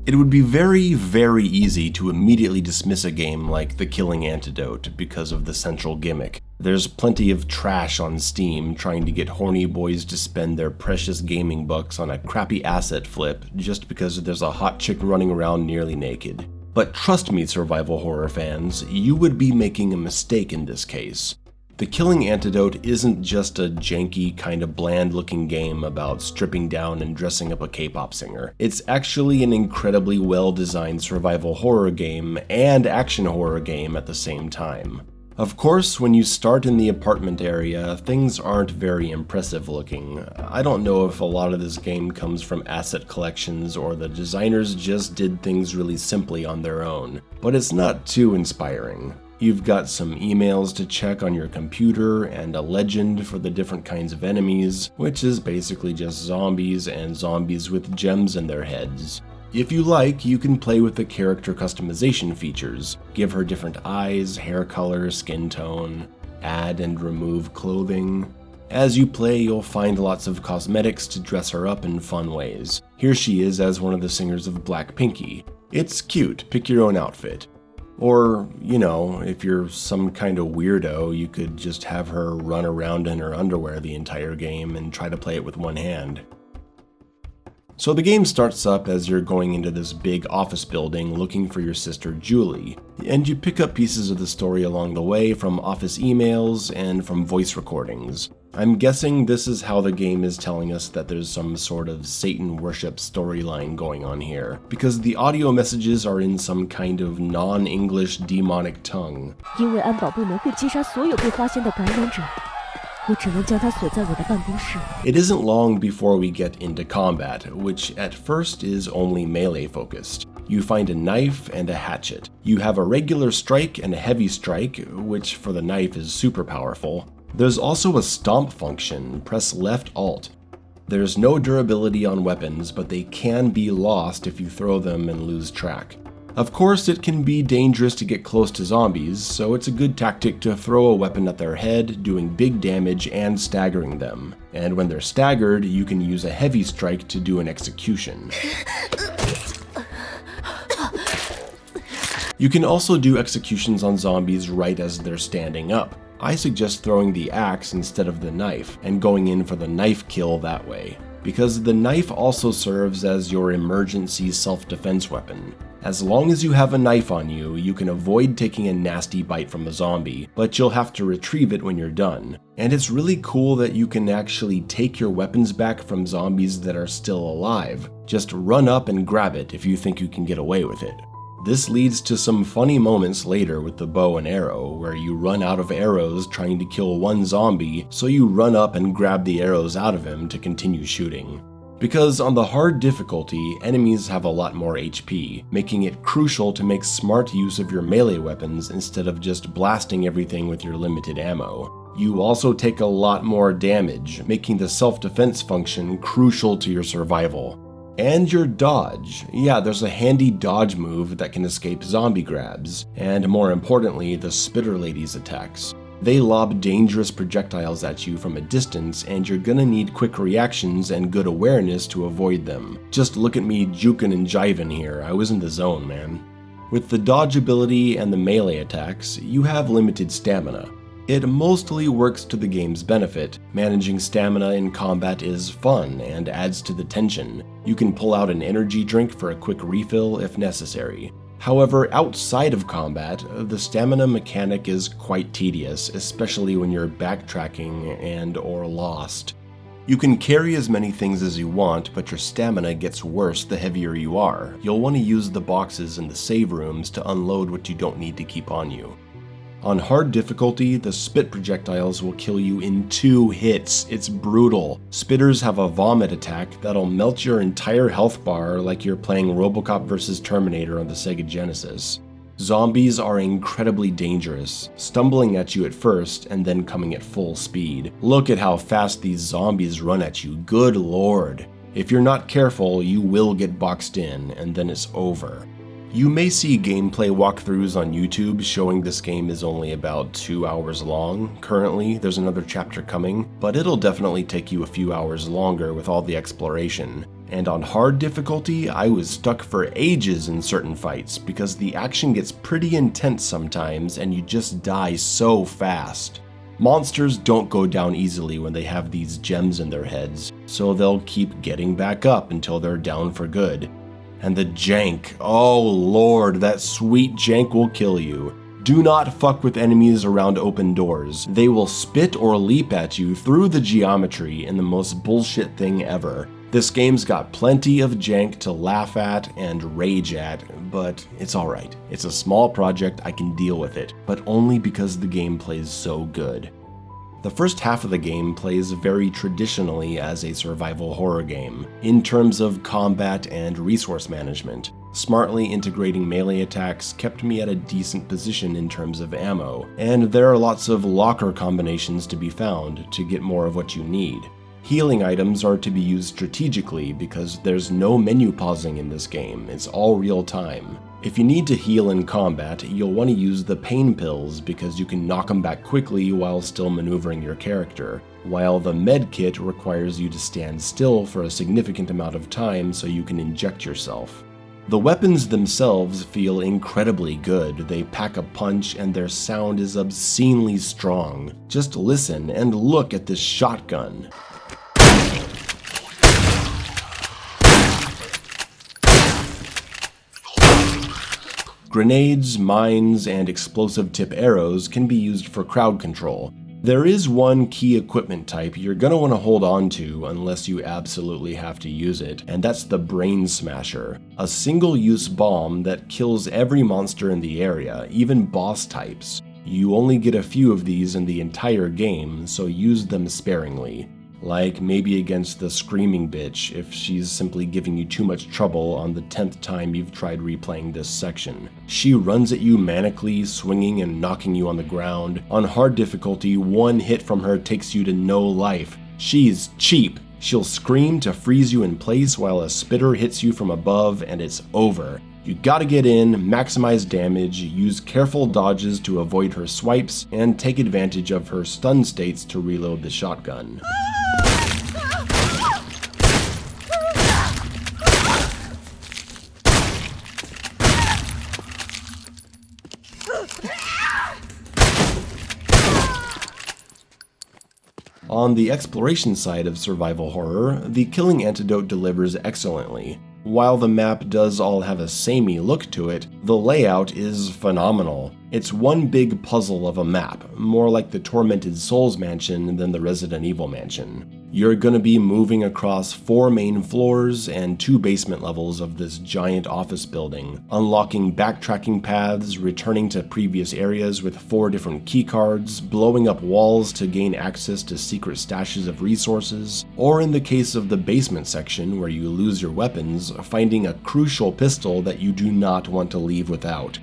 It would be very, very easy to immediately dismiss a game like The Killing Antidote because of the central gimmick. There's plenty of trash on Steam trying to get horny boys to spend their precious gaming bucks on a crappy asset flip just because there's a hot chick running around nearly naked. But trust me, survival horror fans, you would be making a mistake in this case. The Killing Antidote isn't just a janky, kind of bland-looking game about stripping down and dressing up a K-pop singer. It's actually an incredibly well-designed survival horror game and action horror game at the same time. Of course, when you start in the apartment area, things aren't very impressive looking. I don't know if a lot of this game comes from asset collections or the designers just did things really simply on their own, but it's not too inspiring. You've got some emails to check on your computer and a legend for the different kinds of enemies, which is basically just zombies and zombies with gems in their heads. If you like, you can play with the character customization features, give her different eyes, hair color, skin tone, add and remove clothing. As you play, you'll find lots of cosmetics to dress her up in fun ways. Here she is as one of the singers of Black Pinky. It's cute, pick your own outfit. Or, you know, if you're some kind of weirdo, you could just have her run around in her underwear the entire game and try to play it with one hand. So the game starts up as you're going into this big office building looking for your sister Julie, and you pick up pieces of the story along the way from office emails and from voice recordings. I'm guessing this is how the game is telling us that there's some sort of Satan worship storyline going on here, because the audio messages are in some kind of non-English demonic tongue. 因为安保部门会击杀所有被发现的感染者。 It isn't long before we get into combat, which at first is only melee focused. You find a knife and a hatchet. You have a regular strike and a heavy strike, which for the knife is super powerful. There's also a stomp function, press left alt. There's no durability on weapons, but they can be lost if you throw them and lose track. Of course, it can be dangerous to get close to zombies, so it's a good tactic to throw a weapon at their head, doing big damage and staggering them. And when they're staggered, you can use a heavy strike to do an execution. You can also do executions on zombies right as they're standing up. I suggest throwing the axe instead of the knife, and going in for the knife kill that way, because the knife also serves as your emergency self-defense weapon. As long as you have a knife on you, you can avoid taking a nasty bite from a zombie, but you'll have to retrieve it when you're done. And it's really cool that you can actually take your weapons back from zombies that are still alive. Just run up and grab it if you think you can get away with it. This leads to some funny moments later with the bow and arrow, where you run out of arrows trying to kill one zombie, so you run up and grab the arrows out of him to continue shooting. Because on the hard difficulty, enemies have a lot more HP, making it crucial to make smart use of your melee weapons instead of just blasting everything with your limited ammo. You also take a lot more damage, making the self-defense function crucial to your survival. And your dodge. Yeah, there's a handy dodge move that can escape zombie grabs, and more importantly, the Spitter Lady's attacks. They lob dangerous projectiles at you from a distance, and you're gonna need quick reactions and good awareness to avoid them. Just look at me jukin' and jivin' here, I was in the zone, man. With the dodge ability and the melee attacks, you have limited stamina. It mostly works to the game's benefit. Managing stamina in combat is fun and adds to the tension. You can pull out an energy drink for a quick refill if necessary. However, outside of combat, the stamina mechanic is quite tedious, especially when you're backtracking and/or lost. You can carry as many things as you want, but your stamina gets worse the heavier you are. You'll want to use the boxes in the save rooms to unload what you don't need to keep on you. On hard difficulty, the spit projectiles will kill you in 2 hits. It's brutal. Spitters have a vomit attack that'll melt your entire health bar like you're playing RoboCop vs. Terminator on the Sega Genesis. Zombies are incredibly dangerous, stumbling at you at first and then coming at full speed. Look at how fast these zombies run at you, good lord. If you're not careful, you will get boxed in, and then it's over. You may see gameplay walkthroughs on YouTube showing this game is only about 2 hours long. Currently, there's another chapter coming, but it'll definitely take you a few hours longer with all the exploration. And on hard difficulty, I was stuck for ages in certain fights because the action gets pretty intense sometimes and you just die so fast. Monsters don't go down easily when they have these gems in their heads, so they'll keep getting back up until they're down for good. And the jank, oh lord, that sweet jank will kill you. Do not fuck with enemies around open doors. They will spit or leap at you through the geometry in the most bullshit thing ever. This game's got plenty of jank to laugh at and rage at, but it's alright. It's a small project, I can deal with it, but only because the game plays so good. The first half of the game plays very traditionally as a survival horror game, in terms of combat and resource management. Smartly integrating melee attacks kept me at a decent position in terms of ammo, and there are lots of locker combinations to be found to get more of what you need. Healing items are to be used strategically because there's no menu pausing in this game, it's all real time. If you need to heal in combat, you'll want to use the pain pills because you can knock them back quickly while still maneuvering your character, while the med kit requires you to stand still for a significant amount of time so you can inject yourself. The weapons themselves feel incredibly good, they pack a punch and their sound is obscenely strong. Just listen and look at this shotgun. Grenades, mines, and explosive tip arrows can be used for crowd control. There is one key equipment type you're gonna want to hold on to unless you absolutely have to use it, and that's the Brain Smasher, a single-use bomb that kills every monster in the area, even boss types. You only get a few of these in the entire game, so use them sparingly. Like maybe against the screaming bitch if she's simply giving you too much trouble on the 10th time you've tried replaying this section. She runs at you manically, swinging and knocking you on the ground. On hard difficulty, one hit from her takes you to no life. She's cheap. She'll scream to freeze you in place while a spitter hits you from above and it's over. You gotta get in, maximize damage, use careful dodges to avoid her swipes, and take advantage of her stun states to reload the shotgun. On the exploration side of survival horror, the Killing Antidote delivers excellently. While the map does all have a samey look to it, the layout is phenomenal. It's one big puzzle of a map, more like the Tormented Souls mansion than the Resident Evil mansion. You're gonna be moving across 4 main floors and 2 basement levels of this giant office building, unlocking backtracking paths, returning to previous areas with 4 different keycards, blowing up walls to gain access to secret stashes of resources, or in the case of the basement section where you lose your weapons, finding a crucial pistol that you do not want to leave without.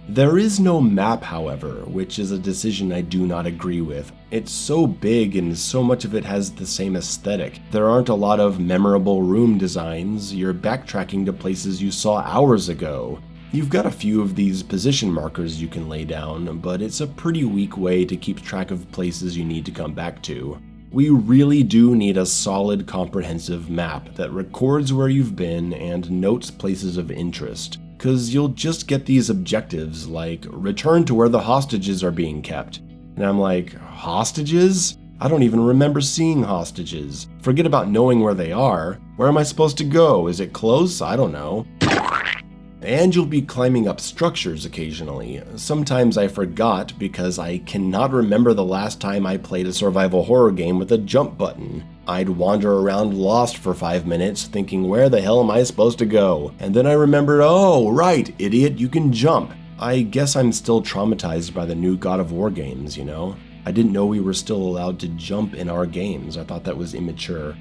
There is no map, however, which is a decision I do not agree with. It's so big and so much of it has the same aesthetic. There aren't a lot of memorable room designs, you're backtracking to places you saw hours ago. You've got a few of these position markers you can lay down, but it's a pretty weak way to keep track of places you need to come back to. We really do need a solid, comprehensive map that records where you've been and notes places of interest. Cause you'll just get these objectives like, return to where the hostages are being kept. And I'm like, hostages? I don't even remember seeing hostages. Forget about knowing where they are. Where am I supposed to go? Is it close? I don't know. And you'll be climbing up structures occasionally. Sometimes I forgot because I cannot remember the last time I played a survival horror game with a jump button. I'd wander around lost for 5 minutes thinking, where the hell am I supposed to go? And then I remembered, oh right, idiot, you can jump. I guess I'm still traumatized by the new God of War games, you know? I didn't know we were still allowed to jump in our games. I thought that was immature.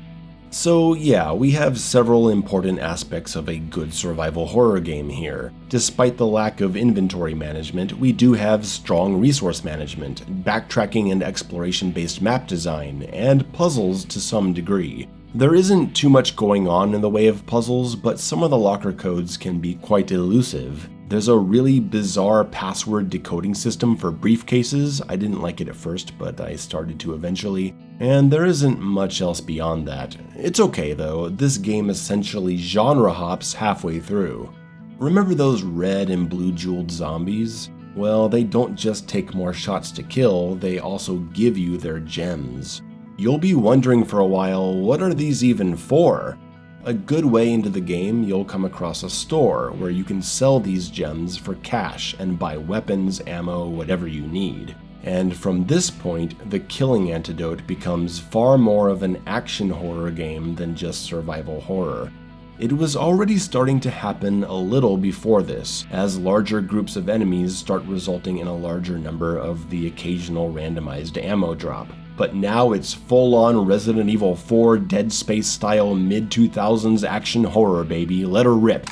So yeah, we have several important aspects of a good survival horror game here. Despite the lack of inventory management, we do have strong resource management, backtracking and exploration-based map design, and puzzles to some degree. There isn't too much going on in the way of puzzles, but some of the locker codes can be quite elusive. There's a really bizarre password decoding system for briefcases. I didn't like it at first, but I started to eventually. And there isn't much else beyond that. It's okay though, this game essentially genre hops halfway through. Remember those red and blue jeweled zombies? Well, they don't just take more shots to kill, they also give you their gems. You'll be wondering for a while, what are these even for? A good way into the game, you'll come across a store where you can sell these gems for cash and buy weapons, ammo, whatever you need. And from this point, the Killing Antidote becomes far more of an action horror game than just survival horror. It was already starting to happen a little before this, as larger groups of enemies start resulting in a larger number of the occasional randomized ammo drop. But now it's full-on Resident Evil 4 Dead Space style mid-2000s action horror, baby. Let her rip.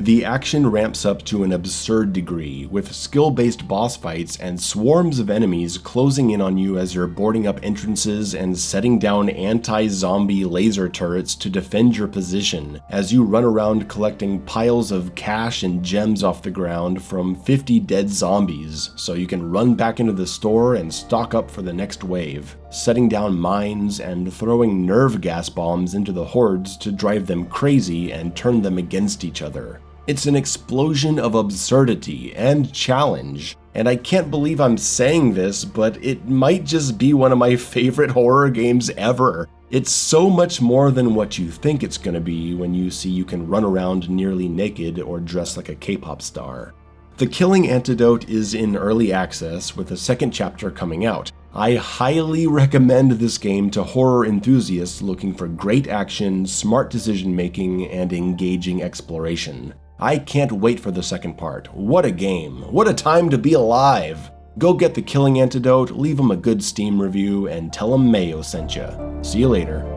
The action ramps up to an absurd degree, with skill-based boss fights and swarms of enemies closing in on you as you're boarding up entrances and setting down anti-zombie laser turrets to defend your position, as you run around collecting piles of cash and gems off the ground from 50 dead zombies, so you can run back into the store and stock up for the next wave, setting down mines and throwing nerve gas bombs into the hordes to drive them crazy and turn them against each other. It's an explosion of absurdity and challenge, and I can't believe I'm saying this, but it might just be one of my favorite horror games ever. It's so much more than what you think it's gonna be when you see you can run around nearly naked or dress like a K-pop star. The Killing Antidote is in early access with a second chapter coming out. I highly recommend this game to horror enthusiasts looking for great action, smart decision making, and engaging exploration. I can't wait for the second part. What a game. What a time to be alive. Go get The Killing Antidote, leave them a good Steam review, and tell them Mayo sent ya. See you later.